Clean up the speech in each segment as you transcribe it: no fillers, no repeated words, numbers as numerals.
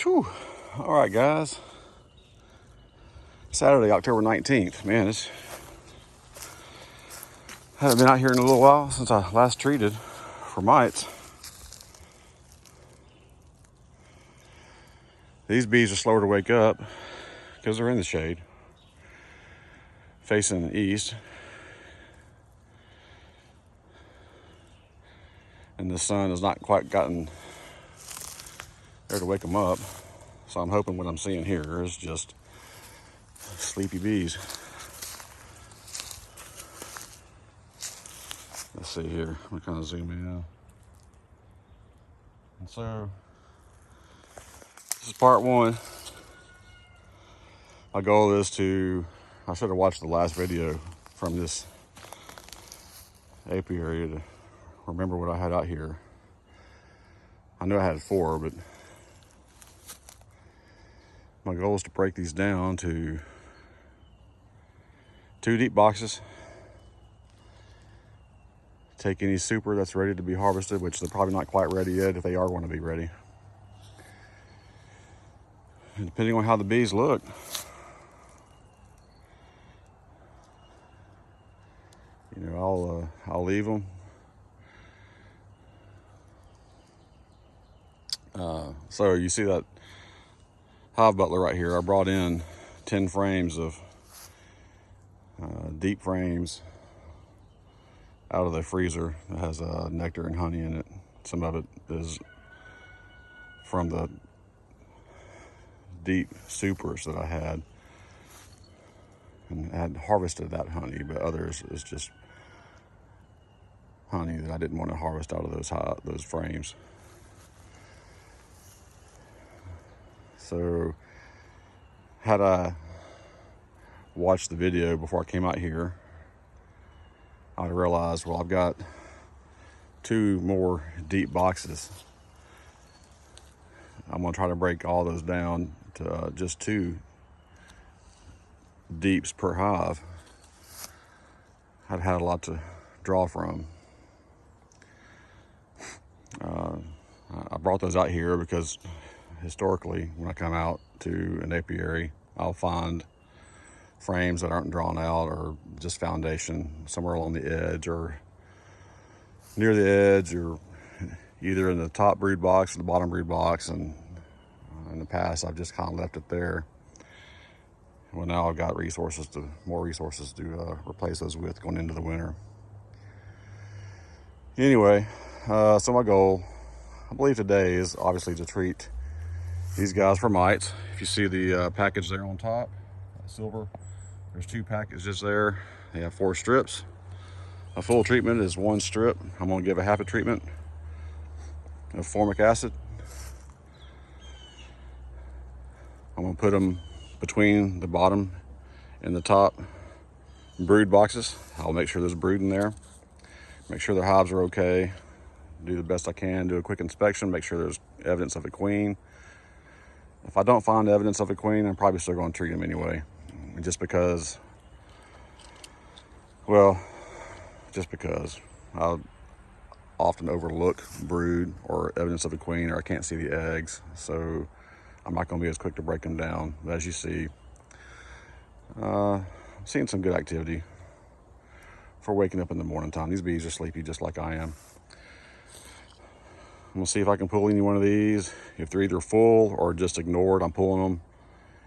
Whew. All right, guys. Saturday, October 19th. Man, haven't been out here in a little while since I last treated for mites. These bees are slower to wake up because they're in the shade, facing east. And the sun has not quite gotten there to wake them up. So I'm hoping what I'm seeing here is just sleepy bees. Let's see here. I'm gonna kind of zoom in. And so this is part one. My goal is I should have watched the last video from this apiary to remember what I had out here. I knew I had 4, but my goal is to break these down to 2 deep boxes. Take any super that's ready to be harvested, which they're probably not quite ready yet if they are going to be ready. And depending on how the bees look, you know, I'll leave them. So you see that hive butler right here. I brought in 10 frames of deep frames out of the freezer that has nectar and honey in it. Some of it is from the deep supers that I had and had harvested that honey, but others is just honey that I didn't want to harvest out of those frames. So had I watched the video before I came out here, I realized, well, I've got 2 more deep boxes. I'm gonna try to break all those down to just 2 deeps per hive. I'd had a lot to draw from. I brought those out here because historically, when I come out to an apiary, I'll find frames that aren't drawn out or just foundation somewhere along the edge or near the edge, or either in the top brood box or the bottom brood box. And in the past, I've just kind of left it there. Well, now I've got more resources to replace those with going into the winter. Anyway, so my goal, I believe today, is obviously to treat these guys for mites. If you see the package there on top, silver, there's 2 packages there. They have 4 strips. A full treatment is 1 strip. I'm gonna give a half a treatment of formic acid. I'm gonna put them between the bottom and the top brood boxes. I'll make sure there's brood in there. Make sure their hives are okay. Do the best I can, do a quick inspection, make sure there's evidence of a queen. If I don't find evidence of a queen, I'm probably still gonna treat them anyway. Just because I often overlook brood or evidence of a queen, or I can't see the eggs. So I'm not gonna be as quick to break them down. But as you see, I'm seeing some good activity for waking up in the morning time. These bees are sleepy just like I am. I'm gonna see if I can pull any one of these. If they're either full or just ignored, I'm pulling them.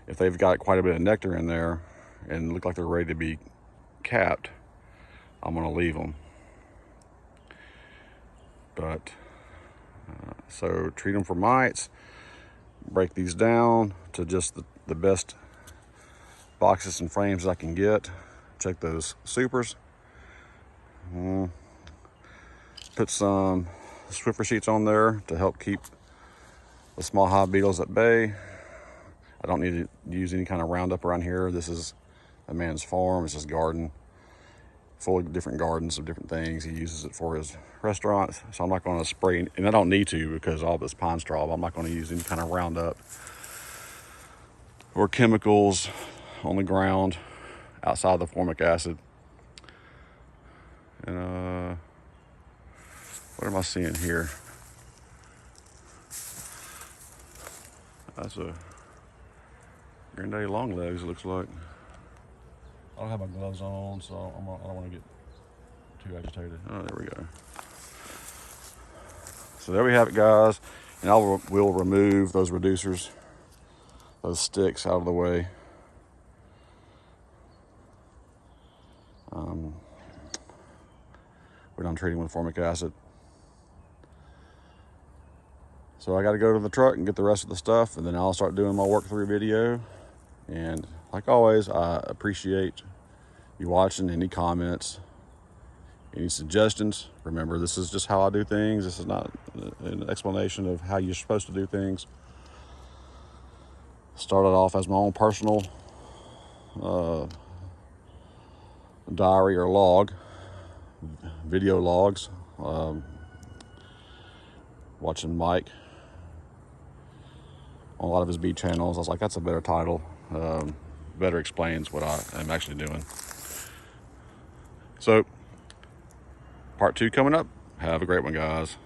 If they've got quite a bit of nectar in there and look like they're ready to be capped, I'm gonna leave them. But so treat them for mites, break these down to just the best boxes and frames I can get. Check those supers. Put some Swiffer sheets on there to help keep the small hive beetles at bay. I don't need to use any kind of Roundup around here. This is a man's farm. It's his garden, full of different gardens of different things. He uses it for his restaurant. So I'm not going to spray, and I don't need to because all this pine straw, but I'm not going to use any kind of Roundup or chemicals on the ground outside the formic acid. And what am I seeing here? That's a granddaddy long legs, it looks like. I don't have my gloves on, so I don't want to get too agitated. Oh, there we go. So there we have it, guys. And we'll remove those reducers, those sticks out of the way. We're done treating with formic acid. So I got to go to the truck and get the rest of the stuff, and then I'll start doing my work through video. And like always, I appreciate you watching. Any comments, any suggestions. Remember, this is just how I do things. This is not an explanation of how you're supposed to do things. Started off as my own personal diary or log, video logs. Watching Mike on a lot of his bee channels. I was like, that's a better title. Better explains what I am actually doing. So, part 2 coming up. Have a great one, guys.